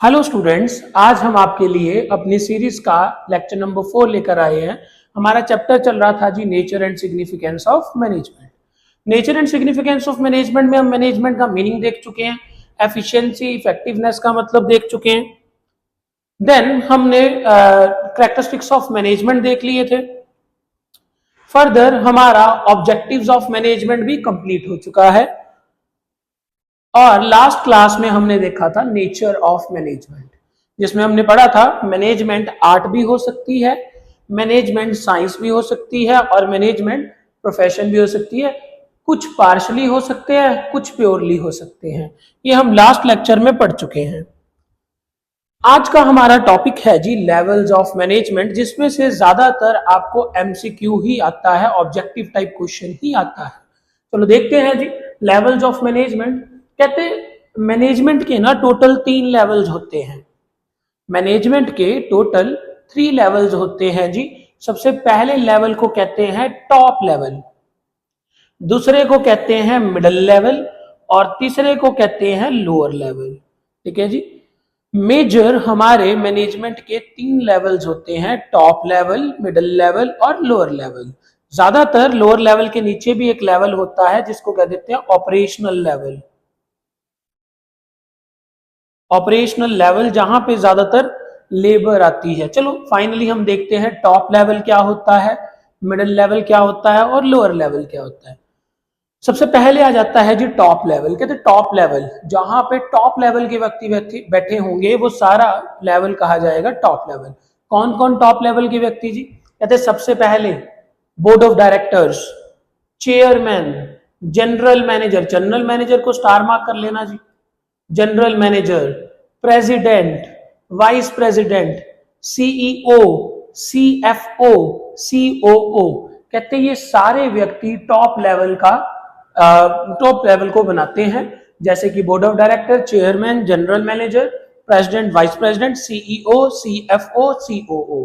Hello students, आज हम आपके लिए अपनी सीरीज का लेक्चर नंबर 4 लेकर आए हैं। हमारा चैप्टर चल रहा था जी nature and significance of management. Nature and significance of management में हम मैनेजमेंट का मीनिंग देख चुके हैं, एफिशिएंसी इफेक्टिवनेस का मतलब देख चुके हैं। देन हमने कैरेक्टरिस्टिक्स ऑफ मैनेजमेंट देख लिए थे। फर्दर हमारा ऑब्जेक्टिव्स ऑफ मैनेजमेंट भी कंप्लीट हो चुका है और लास्ट क्लास में हमने देखा था नेचर ऑफ मैनेजमेंट, जिसमें हमने पढ़ा था मैनेजमेंट आर्ट भी हो सकती है, मैनेजमेंट साइंस भी हो सकती है और मैनेजमेंट प्रोफेशन भी हो सकती है। कुछ पार्शली हो सकते हैं, कुछ प्योरली हो सकते हैं। ये हम लास्ट लेक्चर में पढ़ चुके हैं। आज का हमारा टॉपिक है जी लेवल्स ऑफ मैनेजमेंट, जिसमें से ज्यादातर आपको एमसीक्यू ही आता है, ऑब्जेक्टिव टाइप क्वेश्चन ही आता है। चलो देखते हैं जी लेवल्स ऑफ मैनेजमेंट। कहते मैनेजमेंट के ना टोटल 3 लेवल्स होते हैं। मैनेजमेंट के टोटल 3 लेवल्स होते हैं जी। सबसे पहले लेवल को कहते हैं टॉप लेवल, दूसरे को कहते हैं मिडिल लेवल और तीसरे को कहते हैं लोअर लेवल। ठीक है जी। मेजर हमारे मैनेजमेंट के 3 लेवल्स होते हैं, टॉप लेवल, मिडिल लेवल और लोअर लेवल। ज्यादातर लोअर लेवल के नीचे भी एक लेवल होता है जिसको कह देते हैं ऑपरेशनल लेवल। ऑपरेशनल लेवल जहां पे ज्यादातर लेबर आती है। चलो फाइनली हम देखते हैं टॉप लेवल क्या होता है, मिडिल लेवल क्या होता है और लोअर लेवल क्या होता है। सबसे पहले आ जाता है जी टॉप लेवल। कहते टॉप लेवल जहां पे टॉप लेवल के व्यक्ति बैठे होंगे वो सारा लेवल कहा जाएगा टॉप लेवल। कौन कौन टॉप लेवल के व्यक्ति जी? कहते सबसे पहले board of directors, chairman, general manager. General manager को स्टार मार्क कर लेना जी। General manager, president, vice president, CEO, CFO, COO. कहते ये सारे व्यक्ति टॉप लेवल को बनाते हैं, जैसे कि board of director, chairman, general manager, president, vice president, CEO, CFO, COO.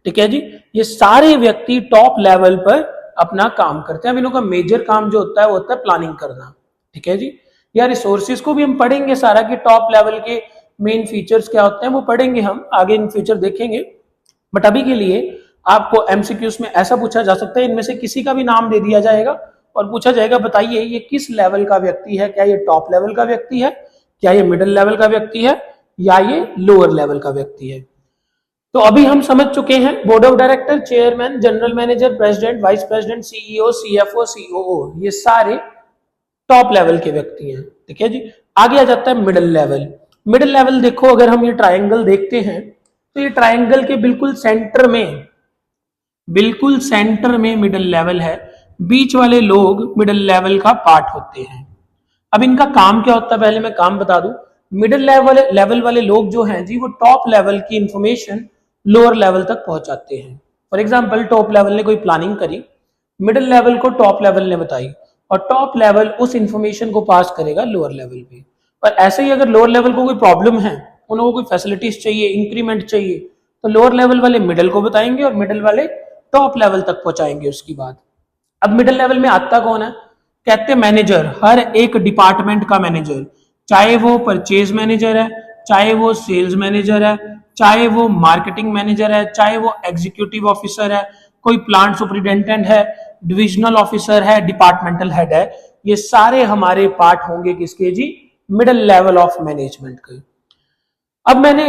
ठीक है जी। ये सारे व्यक्ति टॉप लेवल पर अपना काम करते हैं। अब इनका मेजर काम जो होता है वो होता है प्लानिंग करना। ठीक है जी। या रिसोर्सेज को भी हम पढ़ेंगे सारा कि टॉप लेवल के मेन फीचर्स क्या होते हैं, वो पढ़ेंगे हम आगे, इन फ्यूचर देखेंगे। बट अभी के लिए आपको एमसीक्यूज में ऐसा पूछा जा सकता है, इनमें से किसी का भी नाम दे दिया जाएगा और पूछा जाएगा बताइए ये किस लेवल का व्यक्ति है, क्या ये टॉप लेवल का व्यक्ति है, क्या ये मिडिल लेवल का व्यक्ति है या ये लोअर लेवल का व्यक्ति है। तो अभी हम समझ चुके हैं board of director, chairman, general manager, president, vice president, CEO, CFO, COO, ये सारे टॉप लेवल के व्यक्ति हैं। ठीक है जी। आगे आ जाता है मिडिल लेवल। मिडिल लेवल देखो, अगर हम ये ट्रायंगल देखते हैं तो ये ट्रायंगल के बिल्कुल सेंटर में मिडिल लेवल है। बीच वाले लोग मिडिल लेवल का पार्ट होते हैं। अब इनका काम क्या होता है, पहले मैं काम बता दूं। मिडिल लेवल वाले लोग जो हैं जी, वो टॉप लेवल की इंफॉर्मेशन लोअर लेवल तक पहुंचाते हैं। फॉर एग्जांपल टॉप लेवल ने कोई प्लानिंग करी, मिडिल लेवल को टॉप लेवल ने बताई और टॉप लेवल उस इंफॉर्मेशन को पास करेगा लोअर लेवल पे। और ऐसे ही अगर लोअर लेवल को कोई प्रॉब्लम है, उनको कोई फैसिलिटीज चाहिए, इंक्रीमेंट चाहिए, तो लोअर लेवल वाले मिडिल को बताएंगे और मिडिल वाले टॉप लेवल तक पहुंचाएंगे उसकी बात। अब मिडिल लेवल में आता कौन है? कहते मैनेजर, हर एक डिपार्टमेंट का मैनेजर, चाहे वो परचेज मैनेजर है, चाहे वो सेल्स मैनेजर है, चाहे वो मार्केटिंग मैनेजर है, चाहे वो एग्जीक्यूटिव ऑफिसर है, कोई प्लांट सुपरिटेंडेंट है, डिविजनल ऑफिसर है, डिपार्टमेंटल हेड है। ये सारे हमारे पार्ट होंगे किसके जी? मिडिल लेवल ऑफ मैनेजमेंट के। अब मैंने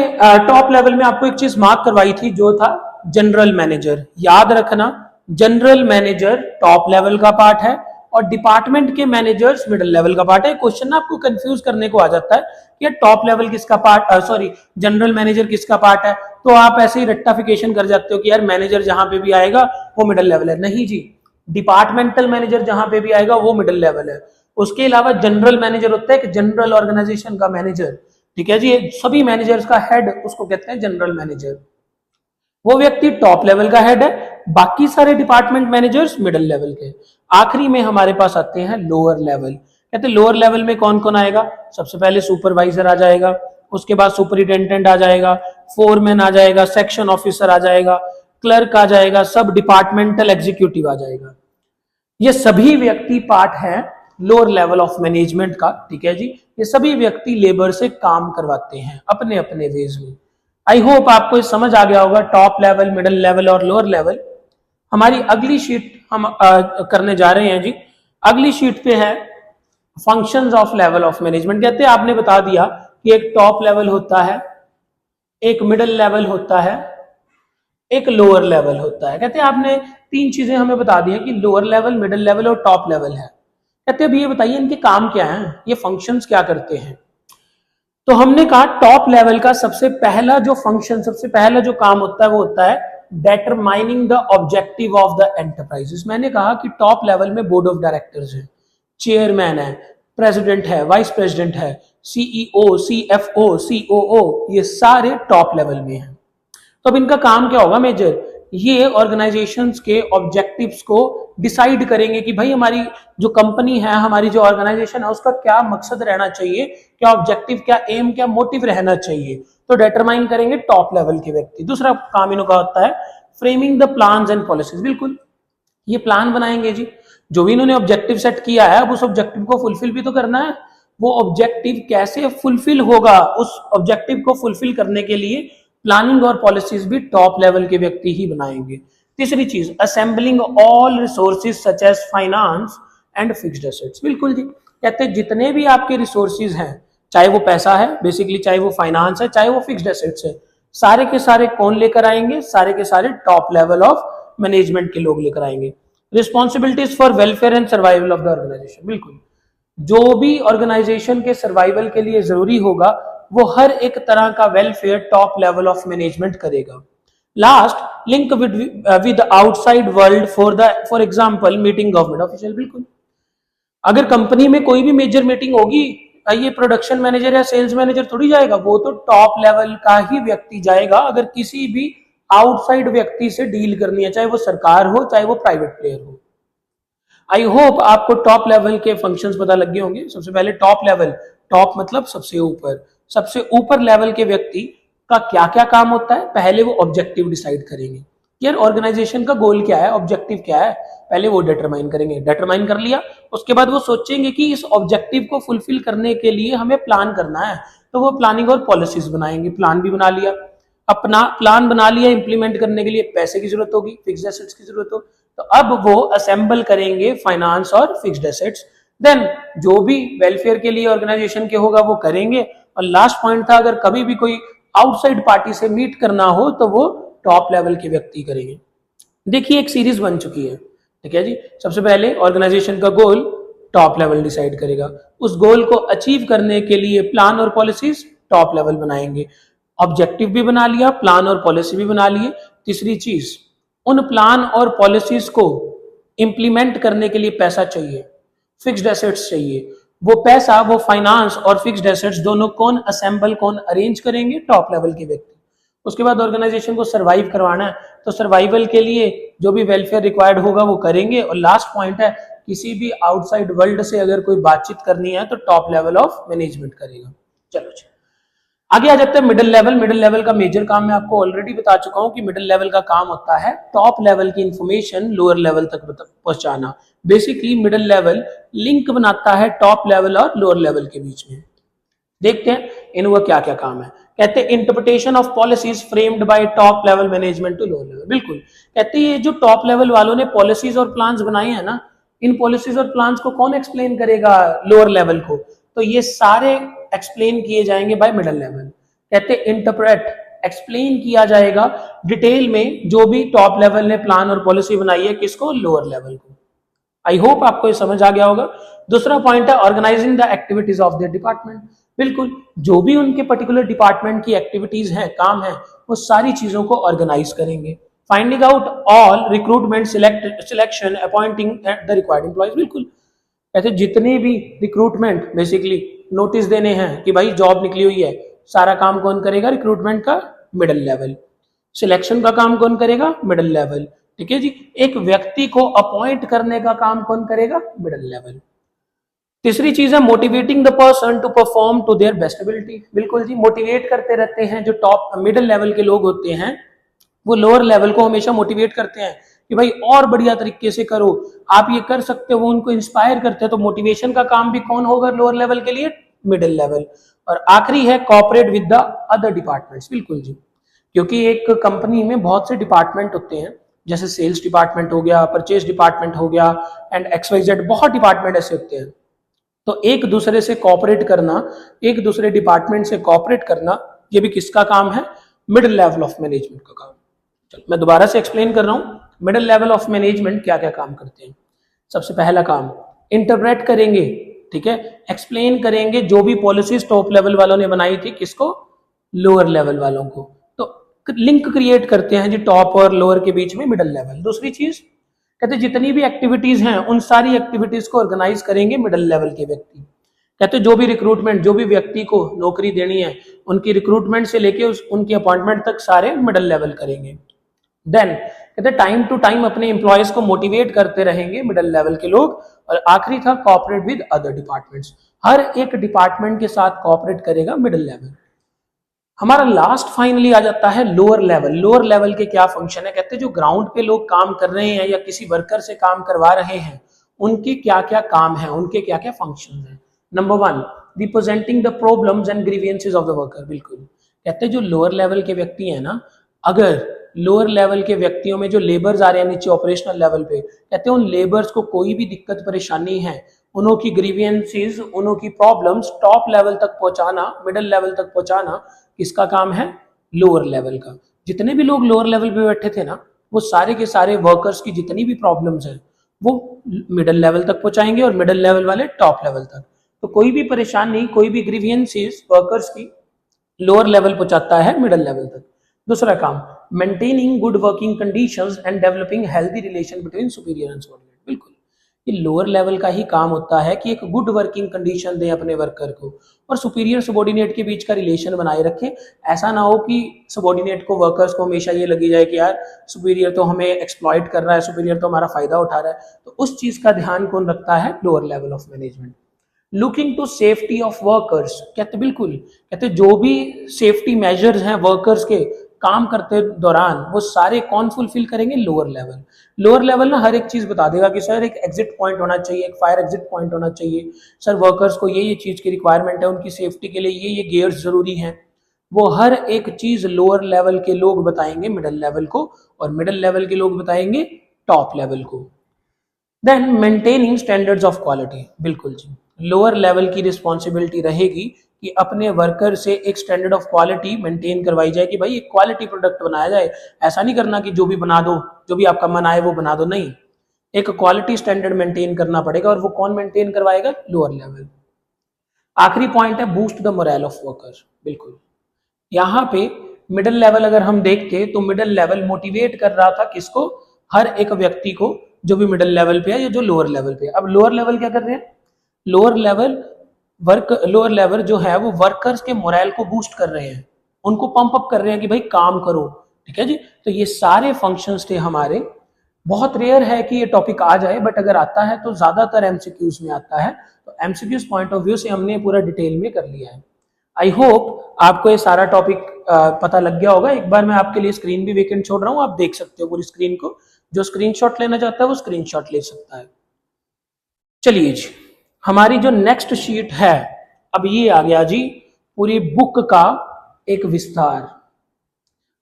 टॉप लेवल में आपको एक चीज मार्क करवाई थी जो था जनरल मैनेजर। याद रखना, जनरल मैनेजर टॉप लेवल का पार्ट है और डिपार्टमेंट के मैनेजर्स मिडिल लेवल का पार्ट है। क्वेश्चन ना आपको कंफ्यूज करने को आ जाता है कि टॉप लेवल किसका पार्ट, जनरल मैनेजर किसका पार्ट है, तो आप ऐसे ही रट्टाफिकेशन कर जाते हो कि यार मैनेजर जहां पे भी आएगा वो मिडिल लेवल है। नहीं जी, डिपार्टमेंटल मैनेजर जहां पे भी आएगा वो मिडिल लेवल है। उसके अलावा जनरल मैनेजर होता है कि जनरल ऑर्गेनाइजेशन का मैनेजर। ठीक है जी। सभी मैनेजर्स का हेड उसको कहते हैं जनरल मैनेजर। वो व्यक्ति टॉप लेवल का हेड है, बाकी सारे डिपार्टमेंट मैनेजर्स मिडिल लेवल के। आखिरी में हमारे पास आते हैं लोअर लेवल। कहते हैं लोअर लेवल में कौन कौन आएगा? सबसे पहले सुपरवाइजर आ जाएगा, उसके बाद सुपरिटेंडेंट आ जाएगा, फोरमैन आ जाएगा, सेक्शन ऑफिसर आ जाएगा, क्लर्क आ जाएगा, सब डिपार्टमेंटल एग्जीक्यूटिव आ जाएगा। ये सभी व्यक्ति पार्ट हैं लोअर लेवल ऑफ मैनेजमेंट का, ठीक है जी। ये सभी व्यक्ति लेबर से काम करवाते हैं अपने अपने वेज में। आई होप आपको ये समझ आ गया होगा, टॉप लेवल, मिडिल लेवल और लोअर लेवल। हमारी अगली शीट हम करने जा रहे हैं जी। अगली शीट पे है functions of level of management. कहते हैं आपने बता दिया कि एक टॉप लेवल होता है, एक मिडिल लेवल होता है, एक लोअर लेवल होता है। कहते हैं आपने तीन चीजें हमें बता दी है कि लोअर लेवल, मिडिल लेवल और टॉप लेवल है। कहते हैं अभी ये बताइए इनके काम क्या हैं, ये फंक्शंस क्या करते हैं। तो हमने कहा टॉप लेवल का सबसे पहला जो फंक्शन, सबसे पहला जो काम होता है वो होता है determining the objective of the enterprises. मैंने कहा कि टॉप लेवल में बोर्ड ऑफ डायरेक्टर्स है, चेयरमैन है, प्रेसिडेंट है, वाइस प्रेसिडेंट है, सीईओ, सीएफओ, सीओओ, ये सारे टॉप लेवल में हैं। तो अब इनका काम क्या होगा मेजर, ये ऑर्गेनाइजेशंस के ऑब्जेक्टिव्स को डिसाइड करेंगे कि भाई हमारी जो कंपनी है, हमारी जो ऑर्गेनाइजेशन है, उसका क्या मकसद रहना चाहिए, क्या ऑब्जेक्टिव, क्या एम, क्या मोटिव रहना चाहिए। तो डिटरमाइन करेंगे टॉप लेवल के व्यक्ति। दूसरा काम इनका होता है framing the plans and policies. बिल्कुल, ये प्लान बनाएंगे जी, जो भी इन्होंने ऑब्जेक्टिव सेट किया है, अब उस ऑब्जेक्टिव को फुलफिल भी तो करना है। वो ऑब्जेक्टिव कैसे फुलफिल होगा, उस ऑब्जेक्टिव को फुलफिल करने के लिए प्लानिंग और पॉलिसीज भी टॉप लेवल के व्यक्ति ही बनाएंगे। तीसरी चीज, assembling all resources such as finance and fixed assets. बिल्कुल जी, कहते हैं जितने भी आपके रिसोर्सेज हैं, चाहे वो पैसा है बेसिकली, चाहे वो फाइनेंस है, चाहे वो फिक्स्ड एसेट्स है, सारे के सारे कौन लेकर आएंगे, सारे के सारे टॉप लेवल ऑफ मैनेजमेंट के लोग लेकर आएंगे। Responsibilities for welfare and survival of the organisation. बिल्कुल, जो भी ऑर्गेनाइजेशन के सर्वाइवल के लिए जरूरी होगा, वो हर एक तरह का welfare top level of management करेगा। Last, link with outside world for example meeting government official. बिल्कुल, अगर कंपनी में कोई भी मेजर मीटिंग होगी, ये प्रोडक्शन मैनेजर या सेल्स मैनेजर थोड़ी जाएगा, वो तो टॉप लेवल का ही व्यक्ति जाएगा। अगर किसी भी आउटसाइड व्यक्ति से डील करनी है, चाहे वो सरकार हो, चाहे वो प्राइवेट प्लेयर हो। आई होप आपको टॉप लेवल के फंक्शंस पता लग गए होंगे। सबसे पहले टॉप लेवल, टॉप मतलब सबसे ऊपर, सबसे ऊपर लेवल के व्यक्ति का क्या क्या काम होता है। पहले वो ऑब्जेक्टिव डिसाइड करेंगे, यार ऑर्गेनाइजेशन का गोल क्या है, ऑब्जेक्टिव क्या है, पहले वो डिटरमाइन करेंगे। डिटरमाइन कर लिया, उसके बाद वो सोचेंगे कि इस ऑब्जेक्टिव को फुलफिल करने के लिए हमें प्लान करना है, तो वो प्लानिंग और पॉलिसीज बनाएंगे। प्लान भी बना लिया, अपना प्लान बना लिया, इंप्लीमेंट करने के लिए पैसे की जरूरत होगी, फिक्स्ड एसेट्स की जरूरत हो, तो अब वो असेंबल करेंगे फाइनेंस और फिक्स्ड एसेट्स। देन जो भी वेलफेयर के लिए ऑर्गेनाइजेशन के होगा वो करेंगे। और लास्ट पॉइंट था, अगर कभी भी कोई आउटसाइड पार्टी से मीट करना हो तो वो टॉप लेवल के व्यक्ति करेंगे। देखिए एक सीरीज बन चुकी है, ठीक है जी। सबसे पहले ऑर्गेनाइजेशन का गोल टॉप लेवल डिसाइड करेगा, उस गोल को अचीव करने के लिए प्लान और पॉलिसीज टॉप लेवल बनाएंगे। ऑब्जेक्टिव भी बना लिया, प्लान और पॉलिसी भी बना लिए। तीसरी चीज, उन प्लान और पॉलिसीज को इंप्लीमेंट करने के लिए पैसा चाहिए, फिक्स्ड एसेट्स चाहिए। वो पैसा, वो फाइनेंस और फिक्स्ड एसेट्स दोनों कौन असेंबल, कौन अरेंज करेंगे, टॉप लेवल के व्यक्ति। उसके बाद ऑर्गेनाइजेशन को सर्वाइव करवाना है, तो सर्वाइवल के लिए जो भी वेलफेयर रिक्वायर्ड होगा वो करेंगे। और लास्ट पॉइंट है, किसी भी आउटसाइड वर्ल्ड से अगर कोई बातचीत करनी है तो टॉप लेवल ऑफ मैनेजमेंट करेगा। चलो जी, आगे आ जाते हैं मिडिल लेवल। मिडिल लेवल का मेजर काम मैं आपको ऑलरेडी बता चुका हूं कि मिडिल लेवल का काम होता है टॉप लेवल की इंफॉर्मेशन लोअर लेवल तक पहुंचाना। बेसिकली मिडिल लेवल लिंक बनाता है टॉप लेवल और लोअर लेवल के बीच में। देखते हैं इनका क्या क्या काम है। कहते हैं interpretation of policies framed by top level management to lower level. बिल्कुल, कहते हैं ये जो टॉप लेवल वालों ने पॉलिसीज और प्लान्स बनाए हैं ना, इन पॉलिसीज और प्लान्स को कौन एक्सप्लेन करेगा, लोअर लेवल को। तो ये सारे एक्सप्लेन किए जाएंगे बाय मिडिल लेवल। कहते हैं इंटरप्रेट, एक्सप्लेन किया जाएगा डिटेल में जो भी टॉप लेवल ने प्लान और पॉलिसी बनाई है, किसको, लोअर लेवल को। आई होप आपको ये समझ आ गया होगा। दूसरा पॉइंट है organising the activities of their department. बिल्कुल, जो भी उनके पर्टिकुलर डिपार्टमेंट की एक्टिविटीज हैं, काम है, वो सारी चीजों को ऑर्गेनाइज करेंगे। Finding out all recruitment, selection, appointing the required employees. बिल्कुल, कहते जितने भी रिक्रूटमेंट बेसिकली नोटिस देने हैं कि भाई जॉब निकली हुई है, सारा काम कौन करेगा, रिक्रूटमेंट का मिडिल लेवल। सिलेक्शन का काम कौन करेगा, मिडिल लेवल। ठीक है जी, एक व्यक्ति को अपॉइंट करने का काम कौन करेगा, मिडिल लेवल। तीसरी चीज है motivating the person to perform to their best ability. बिल्कुल जी, मोटिवेट करते रहते हैं जो टॉप मिडिल लेवल के लोग होते हैं, वो लोअर लेवल को हमेशा मोटिवेट करते हैं कि भाई और बढ़िया तरीके से करो, आप ये कर सकते हो, वो उनको इंस्पायर करते हैं। तो मोटिवेशन का काम भी कौन होगा लोअर लेवल के लिए? Middle level. और आखिरी है cooperate with the other departments. बिल्कुल जी, क्योंकि एक कंपनी में बहुत से डिपार्टमेंट होते हैं, जैसे सेल्स डिपार्टमेंट हो गया, परचेज डिपार्टमेंट हो गया, एंड XYZ, बहुत डिपार्टमेंट ऐसे होते हैं। तो एक दूसरे से कॉपरेट करना, एक दूसरे डिपार्टमेंट से कॉपरेट करना, ये भी किसका काम है? मिडिल लेवल ऑफ मैनेजमेंट का काम। चलो मैं दोबारा से एक्सप्लेन कर रहा हूं, मिडिल लेवल ऑफ मैनेजमेंट क्या क्या काम करते हैं। सबसे पहला काम, इंटरप्रेट करेंगे, ठीक है, एक्सप्लेन करेंगे जो भी पॉलिसीज टॉप लेवल वालों ने बनाई थी, किसको? लोअर लेवल वालों को। तो लिंक क्रिएट करते हैं जी टॉप और लोअर के बीच में, मिडिल लेवल। दूसरी चीज कहते जितनी भी एक्टिविटीज हैं उन सारी एक्टिविटीज को ऑर्गेनाइज करेंगे मिडिल लेवल के व्यक्ति। कहते जो भी रिक्रूटमेंट, जो भी व्यक्ति को नौकरी देनी है, उनकी रिक्रूटमेंट से लेके उनकी अपॉइंटमेंट तक सारे मिडिल लेवल करेंगे। देन कहते टाइम टू टाइम अपने एम्प्लॉयज को मोटिवेट करते रहेंगे मिडिल लेवल के लोग। और आखिरी था कॉपरेट विद अदर डिपार्टमेंट्स, हर एक डिपार्टमेंट के साथ कॉपरेट करेगा मिडिल लेवल। हमारा लास्ट फाइनली आ जाता है लोअर लेवल। लोअर लेवल के क्या फंक्शन है? कहते हैं जो ग्राउंड पे लोग काम कर रहे हैं या किसी वर्कर से काम करवा रहे हैं, उनके क्या क्या काम है, उनके क्या क्या फंक्शन है। Number 1, representing the problems and grievances of the worker. बिल्कुल, कहते हैं जो लोअर लेवल के व्यक्ति है ना, अगर लोअर लेवल के व्यक्तियों में जो लेबर्स आ रहे हैं नीचे ऑपरेशनल लेवल पे, कहते हैं उन लेबर्स को कोई भी दिक्कत परेशानी है, उनकी ग्रीवियंसेस, उनकी प्रॉब्लम्स टॉप लेवल तक पहुंचाना, मिडिल लेवल तक पहुंचाना, किसका काम है? लोअर लेवल का। जितने भी लोग लोअर लेवल पे बैठे थे ना, वो सारे के सारे वर्कर्स की जितनी भी प्रॉब्लम्स हैं वो मिडिल लेवल तक पहुंचाएंगे और मिडिल लेवल वाले टॉप लेवल तक। तो कोई भी परेशानी, कोई भी ग्रीवियंसेस वर्कर्स की लोअर लेवल पहुंचाता है मिडिल लेवल तक। दूसरा काम, maintaining good working conditions and developing healthy relation between superior and subordinate. बिल्कुल, ये लोअर लेवल का ही काम होता है कि एक गुड वर्किंग कंडीशन दे अपने वर्कर को और सुपीरियर सबऑर्डिनेट के बीच का रिलेशन बनाए रखें। ऐसा ना हो कि सबऑर्डिनेट को, वर्कर्स को हमेशा ये लगी जाए कि यार सुपीरियर तो हमें एक्सप्लॉइट कर रहा है, सुपीरियर तो हमारा फायदा उठा रहा है। तो उस चीज का ध्यान कौन रखता है? Lower level of management. Looking to safety of workers, कहते बिल्कुल, कहते जो भी सेफ्टी मेजर्स हैं वर्कर्स के काम करते दौरान, वो सारे कौन फुलफिल करेंगे? Lower level. लोअर लेवल ना हर एक चीज बता देगा कि सर एक एग्जिट पॉइंट होना चाहिए, एक फायर एग्जिट पॉइंट होना चाहिए, सर वर्कर्स को ये चीज की रिक्वायरमेंट है, उनकी सेफ्टी के लिए ये गियर्स जरूरी हैं। वो हर एक चीज लोअर लेवल के लोग बताएंगे मिडिल लेवल को, और मिडिल लेवल के लोग बताएंगे टॉप लेवल को। Then maintaining standards of quality. बिल्कुल जी, लोअर लेवल की रिस्पॉन्सिबिलिटी रहेगी कि अपने वर्कर से एक स्टैंडर्ड ऑफ क्वालिटी मेंटेन करवाई जाए कि भाई एक क्वालिटी प्रोडक्ट बनाया जाए। ऐसा नहीं करना कि जो भी बना दो, जो भी आपका मन आए वो बना दो, नहीं, एक क्वालिटी स्टैंडर्ड मेंटेन करना पड़ेगा। और वो कौन मेंटेन करवाएगा? Lower level. आखिरी पॉइंट है boost the moral of worker. बिल्कुल, यहाँ पे मिडिल लेवल अगर हम देखते तो मिडिल लेवल मोटिवेट कर रहा था किसको? हर एक व्यक्ति को, जो भी मिडिल लेवल पे है या जो लोअर लेवल पे है। अब लोअर लेवल क्या कर रहे हैं? लोअर लेवल जो है वो वर्कर्स के मोरल को बूस्ट कर रहे हैं, उनको पंप अप कर रहे हैं कि भाई काम करो, ठीक है जी। तो ये सारे फंक्शंस थे हमारे। बहुत रेयर है कि ये टॉपिक आ जाए, बट अगर आता है तो ज्यादातर एमसीक्यूज में आता है। तो एमसीक्यूज पॉइंट ऑफ व्यू से हमने पूरा डिटेल में कर लिया है। आई होप आपको ये सारा टॉपिक पता लग गया होगा। एक बार मैं आपके लिए स्क्रीन भी वेकेंट छोड़ रहा हूँ, आप देख सकते हो पूरी स्क्रीन को। जो स्क्रीनशॉट लेना चाहता है वो स्क्रीनशॉट ले सकता है। चलिए जी, हमारी जो नेक्स्ट शीट है, अब ये आ गया जी पूरी बुक का एक विस्तार।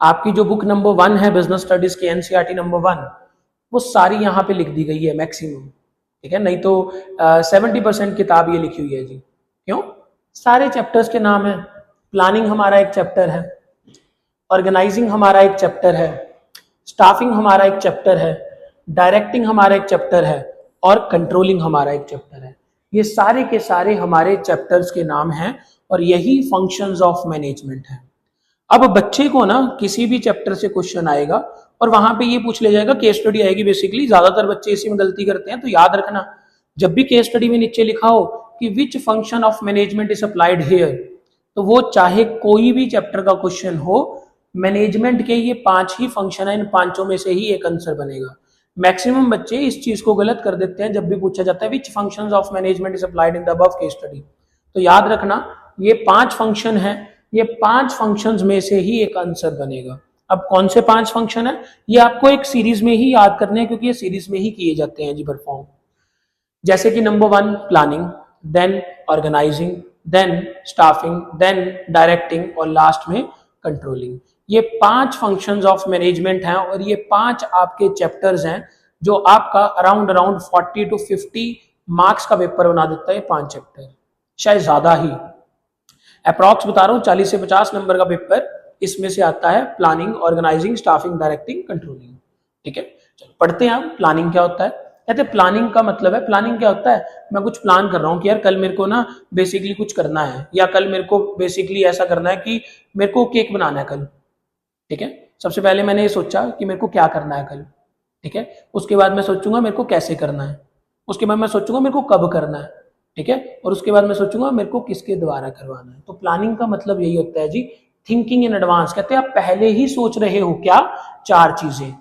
आपकी जो बुक नंबर 1 है बिजनेस स्टडीज की, एनसीईआरटी नंबर 1, वो सारी यहाँ पे लिख दी गई है मैक्सिमम, ठीक है। नहीं तो 70% किताब ये लिखी हुई है जी। क्यों? सारे चैप्टर्स के नाम है। प्लानिंग हमारा एक चैप्टर है, ऑर्गेनाइजिंग हमारा एक चैप्टर है, स्टाफिंग हमारा एक चैप्टर है, डायरेक्टिंग हमारा एक चैप्टर है, और कंट्रोलिंग हमारा एक चैप्टर है। ये सारे के सारे हमारे चैप्टर्स के नाम हैं और यही फंक्शंस ऑफ मैनेजमेंट है। अब बच्चे को ना किसी भी चैप्टर से क्वेश्चन आएगा और वहां पे ये पूछ ले जाएगा, केस स्टडी आएगी। बेसिकली ज्यादातर बच्चे इसी में गलती करते हैं। तो याद रखना, जब भी केस स्टडी में नीचे लिखा हो कि which function of management is applied here, तो वो चाहे कोई भी चैप्टर का क्वेश्चन हो, मैनेजमेंट के ये 5 ही फंक्शन है, इन 5 में से ही एक आंसर बनेगा। मैक्सिमम बच्चे इस चीज को गलत कर देते हैं जब भी पूछा जाता है विच functions of management is applied in the above case study. तो याद रखना, ये 5 फंक्शन है, ये 5 फंक्शंस में से ही एक आंसर बनेगा। अब कौन से 5 फंक्शन है, ये आपको एक सीरीज में ही याद करने हैं, क्योंकि ये सीरीज में ही किए जाते हैं जी परफॉर्म। जैसे कि number 1 planning, then organising, then staffing, then directing और लास्ट में कंट्रोलिंग। ये 5 फंक्शंस ऑफ मैनेजमेंट हैं और ये 5 आपके चैप्टर्स हैं जो आपका अराउंड 40 to 50 मार्क्स का पेपर बना देता है। 5 चैप्टर, शायद ज्यादा ही, अप्रॉक्स बता रहा हूँ 40 से 50 नंबर का पेपर इसमें से आता है। Planning, organising, staffing, directing, controlling. ठीक है, चलो पढ़ते हैं हम प्लानिंग क्या होता है। कहते हैं प्लानिंग का मतलब है, प्लानिंग क्या होता है, मैं कुछ प्लान कर रहा हूँ कि यार कल मेरे को ना बेसिकली कुछ करना है, या कल मेरे को बेसिकली ऐसा करना है कि मेरे को केक बनाना है कल। ठीक है, सबसे पहले मैंने ये सोचा कि मेरे को क्या करना है कल। ठीक है, उसके बाद मैं सोचूंगा मेरे को कैसे करना है, उसके बाद मैं सोचूंगा मेरे को कब करना है। ठीक है, और उसके बाद मैं सोचूंगा मेरे को किसके द्वारा करवाना है। तो प्लानिंग का मतलब यही होता है जी, थिंकिंग इन एडवांस। कहते हैं आप पहले ही सोच रहे हो क्या, 4 चीजें।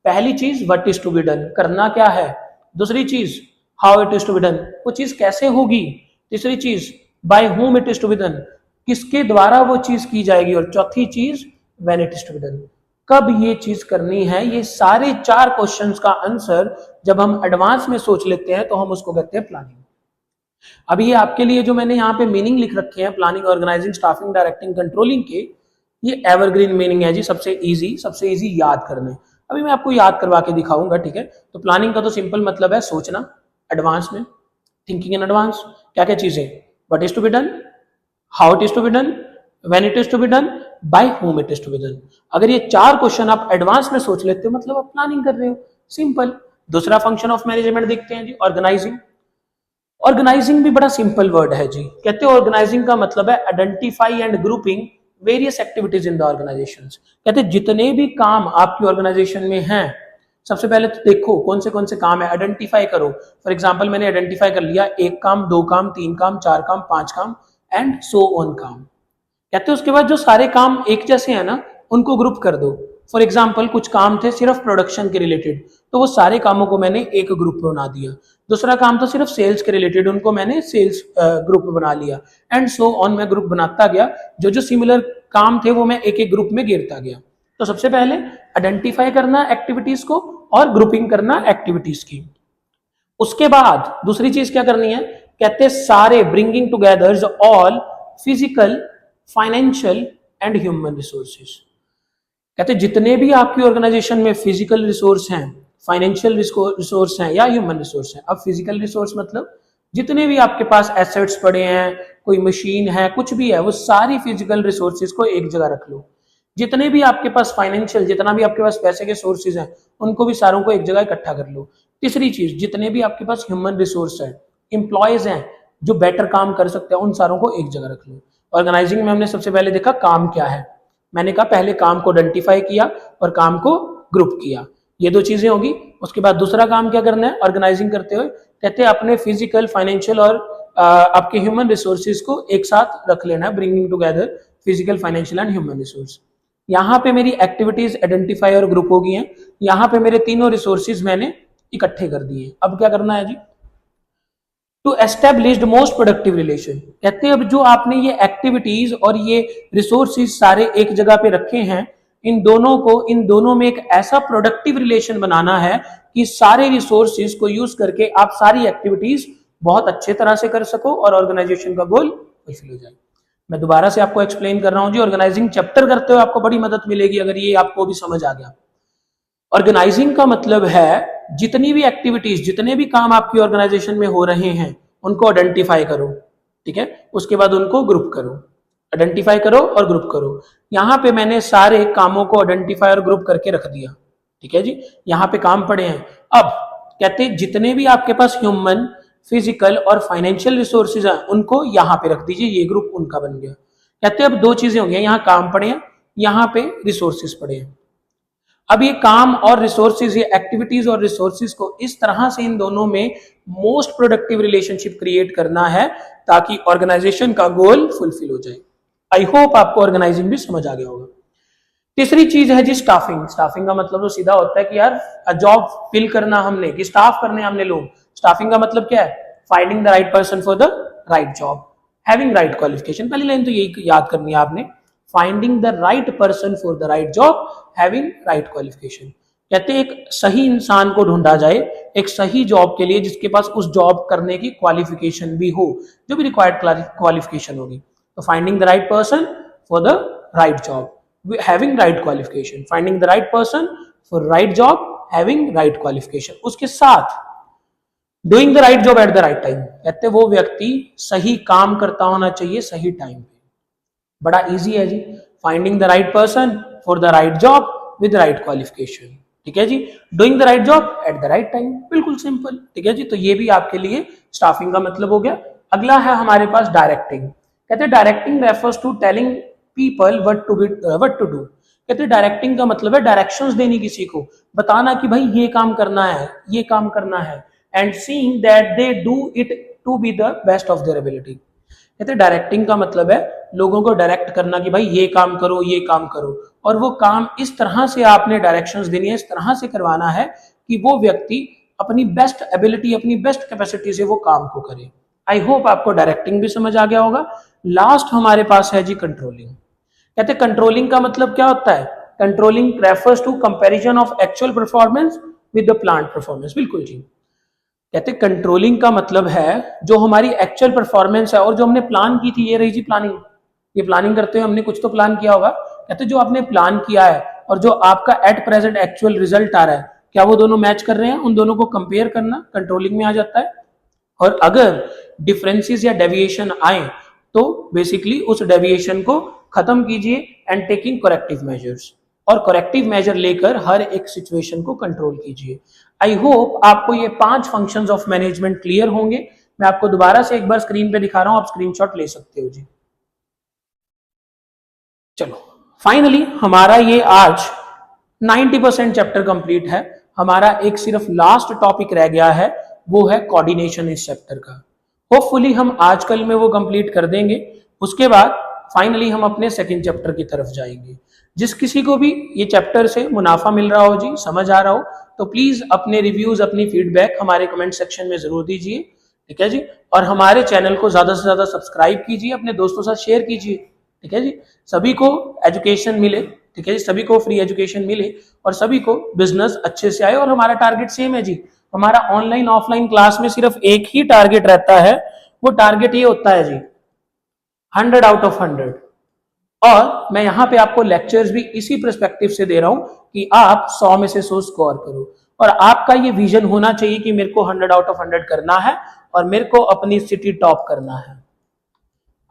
पहली चीज what is to be done, करना क्या है। दूसरी चीज how it is to be done, वो चीज कैसे होगी। तीसरी चीज by whom it is to be done, किसके द्वारा वो चीज की जाएगी। और चौथी चीज when it is to be done, कब ये चीज करनी है। ये सारे 4 क्वेश्चंस का आंसर जब हम एडवांस में सोच लेते हैं तो हम उसको कहते हैं प्लानिंग। अभी ये आपके लिए जो मैंने यहाँ पे मीनिंग लिख रखे हैं planning, organising, staffing, directing, controlling के, ये एवरग्रीन मीनिंग है जी, सबसे इजी याद करने। अभी मैं आपको याद करवा के दिखाऊंगा। ठीक है, तो प्लानिंग का तो सिंपल मतलब है सोचना एडवांस में, थिंकिंग इन एडवांस। क्या क्या चीजें, what is to be done, how it is to be done, when it is to be done, by whom it is to be done. अगर ये 4 क्वेश्चन आप एडवांस में सोच लेते हो मतलब आप प्लानिंग कर रहे हो, सिंपल। दूसरा फंक्शन ऑफ मैनेजमेंट देखते हैं जी, ऑर्गेनाइजिंग। ऑर्गेनाइजिंग भी बड़ा सिंपल वर्ड है जी। कहते हैं ऑर्गेनाइजिंग का मतलब है identify and grouping various activities in the organisations. कहते हैं जितने भी काम आपकी ऑर्गेनाइजेशन में हैं, सबसे पहले तो देखो कौन से काम है, आइडेंटिफाई करो। फॉर एग्जांपल मैंने आइडेंटिफाई कर लिया 1 काम, 2 काम, 3 काम, 4 काम, 5 काम एंड सो ऑन काम। कहते हैं उसके बाद जो सारे काम एक जैसे हैं ना, उनको ग्रुप कर दो। फॉर एग्जाम्पल कुछ काम थे सिर्फ प्रोडक्शन के रिलेटेड, तो वो सारे कामों को मैंने एक ग्रुप में बना दिया। दूसरा काम था सिर्फ सेल्स के रिलेटेड, उनको मैंने सेल्स ग्रुप में बना लिया एंड सो ऑन। मैं ग्रुप बनाता गया, जो जो सिमिलर काम थे वो मैं एक एक ग्रुप में गिरता गया। तो सबसे पहले आइडेंटिफाई करना एक्टिविटीज को और ग्रुपिंग करना एक्टिविटीज की। उसके बाद दूसरी चीज क्या करनी है, कहते सारे bringing together all physical, financial and human resources. कहते जितने भी आपकी ऑर्गेनाइजेशन में फिजिकल रिसोर्स हैं, फाइनेंशियल रिसोर्स हैं या ह्यूमन रिसोर्स हैं। अब फिजिकल रिसोर्स मतलब जितने भी आपके पास एसेट्स पड़े हैं, कोई मशीन है, कुछ भी है, वो सारी फिजिकल रिसोर्सेज को एक जगह रख लो। जितने भी आपके पास फाइनेंशियल, जितना भी आपके पास पैसे के सोर्सेज हैं, उनको भी सारों को एक जगह इकट्ठा कर लो। तीसरी चीज, जितने भी आपके पास ह्यूमन रिसोर्स है, इंप्लॉयज हैं जो बेटर काम कर सकते हैं, उन सारों को एक जगह रख लो। ऑर्गेनाइजिंग में हमने सबसे पहले देखा काम क्या है। मैंने कहा पहले काम को आइडेंटिफाई किया और काम को ग्रुप किया, ये 2 चीजें होगी। उसके बाद दूसरा काम क्या करना है ऑर्गेनाइजिंग करते हुए, कहते हैं अपने फिजिकल, फाइनेंशियल और आपके ह्यूमन रिसोर्सेज को एक साथ रख लेना है, bringing together physical, financial and human resource. यहाँ पे मेरी एक्टिविटीज आइडेंटिफाई और ग्रुप हो गई हैं, यहाँ पे मेरे तीनों रिसोर्सेज मैंने इकट्ठे कर दिए। अब क्या करना है जी, to establish most productive relation. कहते हैं अब जो आपने ये एक्टिविटीज और ये रिसोर्सेज सारे एक जगह पे रखे हैं, इन दोनों में एक ऐसा प्रोडक्टिव रिलेशन बनाना है कि सारे रिसोर्सेज को यूज करके आप सारी एक्टिविटीज बहुत अच्छे तरह से कर सको और ऑर्गेनाइजेशन का गोल फुलफिल हो जाए। मैं दोबारा से आपको एक्सप्लेन कर रहा हूं जी, ऑर्गेनाइजिंग चैप्टर करते हुए आपको बड़ी मदद मिलेगी अगर ये आपको भी समझ आ गया। ऑर्गेनाइजिंग का मतलब है जितनी भी एक्टिविटीज, जितने भी काम आपकी ऑर्गेनाइजेशन में हो रहे हैं, उनको आइडेंटिफाई करो। ठीक है, उसके बाद उनको ग्रुप करो, आइडेंटिफाई करो और ग्रुप करो। यहां पे मैंने सारे कामों को आइडेंटिफाई और ग्रुप करके रख दिया। ठीक है जी, यहां पे काम पड़े हैं। अब कहते हैं जितने भी आपके पास ह्यूमन, फिजिकल और फाइनेंशियल रिसोर्सेज हैं, उनको यहां पे रख दीजिए, ये ग्रुप उनका बन गया। कहते हैं अब 2 चीजें हो गई, यहां काम पड़े हैं, यहां पे रिसोर्सेज पड़े हैं। अब ये काम और रिसोर्सेज, ये एक्टिविटीज और रिसोर्सेज को इस तरह से इन दोनों में मोस्ट प्रोडक्टिव रिलेशनशिप क्रिएट करना है ताकि ऑर्गेनाइजेशन का गोल फुलफिल हो जाए। आई होप आपको ऑर्गेनाइजिंग भी समझ आ गया होगा। तीसरी चीज है जी स्टाफिंग। स्टाफिंग का मतलब तो सीधा होता है कि यार जॉब फिल करना हमने, कि स्टाफ करने हमने लोग। स्टाफिंग का मतलब क्या है, finding the right person for the right job, having right qualification. पहली लाइन तो यही याद करनी है आपने, finding the right person for the right job having right qualification. कहते हैं एक सही इंसान को ढूंढा जाए एक सही जॉब के लिए जिसके पास उस जॉब करने की क्वालिफिकेशन भी हो, जो भी रिक्वायर्ड क्वालिफिकेशन होगी। तो finding the right person for the right job having right qualification, finding the right person for right job having right qualification. उसके साथ doing the right job at the right time, कहते वो व्यक्ति सही काम करता होना चाहिए सही टाइम पे। बड़ा इजी है जी, finding the right person for the right job with right qualification. ठीक है जी, doing the right job at the right time, बिल्कुल सिंपल। ठीक है जी, तो ये भी आपके लिए स्टाफिंग का मतलब हो गया। अगला है हमारे पास डायरेक्टिंग। कहते हैं directing refers to telling people what to do. कहते हैं डायरेक्टिंग का मतलब है डायरेक्शंस देनी, किसी को बताना कि भाई ये काम करना है, ये काम करना है, and seeing that they do it to be the best of their ability. कहते हैं डायरेक्टिंग का मतलब है लोगों को डायरेक्ट करना कि भाई ये काम करो, ये काम करो, और वो काम इस तरह से आपने डायरेक्शंस देनी है, इस तरह से करवाना है कि वो व्यक्ति अपनी बेस्ट एबिलिटी, अपनी बेस्ट कैपेसिटी से वो काम को करे। आई होप आपको डायरेक्टिंग भी समझ आ गया होगा। लास्ट हमारे पास है जी कंट्रोलिंग। कहते हैं कंट्रोलिंग का मतलब क्या होता है? Controlling refers to comparison of actual performance with the planned performance. बिल्कुल जी, कहते हैं कंट्रोलिंग का मतलब है जो हमारी एक्चुअल परफॉर्मेंस है और जो हमने प्लान की थी, ये रही जी प्लानिंग। ये प्लानिंग करते हुए हमने कुछ तो प्लान किया होगा। कहते हैं जो आपने प्लान किया है और जो आपका एट प्रेजेंट एक्चुअल रिजल्ट आ रहा है, क्या वो दोनों मैच कर रहे हैं? उन दोनों को कंपेयर करना कंट्रोलिंग में आ जाता है। और अगर डिफरेंसेस या डेविएशन आए तो बेसिकली उस डेविएशन को खत्म कीजिए एंड टेकिंग करेक्टिव मेजर्स, और करेक्टिव मेजर लेकर हर एक सिचुएशन को कंट्रोल कीजिए। आई होप आपको ये 5 फंक्शंस ऑफ मैनेजमेंट क्लियर होंगे। मैं आपको दोबारा से एक बार स्क्रीन पे दिखा रहा हूं, आप स्क्रीनशॉट ले सकते हो जी। चलो फाइनली हमारा ये आज 90% चैप्टर कंप्लीट है। हमारा एक सिर्फ लास्ट टॉपिक रह गया है, वो है कोऑर्डिनेशन इस चैप्टर का। होपफुली हम आज कल में वो कंप्लीट कर देंगे। उसके बाद फाइनली हम अपने सेकंड चैप्टर की तरफ जाएंगे। जिस किसी को भी ये चैप्टर से मुनाफा मिल रहा हो जी, समझ आ रहा हो, तो प्लीज अपने रिव्यूज, अपनी फीडबैक हमारे कमेंट सेक्शन में जरूर दीजिए। ठीक है जी, और हमारे चैनल को ज्यादा से ज्यादा सब्सक्राइब कीजिए, अपने दोस्तों के साथ शेयर कीजिए। ठीक है जी, सभी को एजुकेशन मिले। ठीक है जी, सभी को फ्री एजुकेशन मिले और सभी को बिजनेस अच्छे से आए। और हमारा टारगेट सेम है जी, हमारा ऑनलाइन ऑफलाइन क्लास में सिर्फ एक ही टारगेट रहता है, वो टारगेट ये होता है जी 100 आउट ऑफ 100। और मैं यहां पे आपको लेक्चर्स भी इसी पर्सपेक्टिव से दे रहा हूं कि आप 100 में से 100 स्कोर करो। और आपका ये विजन होना चाहिए कि मेरे को 100 आउट ऑफ 100 करना है और मेरे को अपनी सिटी टॉप करना है।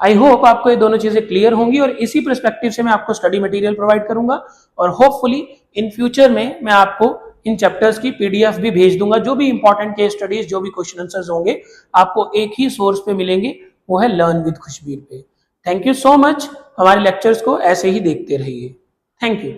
आई होप आपको ये दोनों चीजें क्लियर होंगी और इसी पर्सपेक्टिव से मैं आपको स्टडी मटेरियल प्रोवाइड करूंगा। और होपफुली इन फ्यूचर में मैं आपको इन चैप्टर्स की पीडीएफ भी भेज दूंगा। जो भी इंपॉर्टेंट केस स्टडीज, जो भी क्वेश्चन आंसर्स होंगे, आपको एक ही सोर्स पे मिलेंगे, वो है लर्न विद खुशबीर पे। Thank you so much. हमारे लेक्चर्स को ऐसे ही देखते रहिए। Thank you.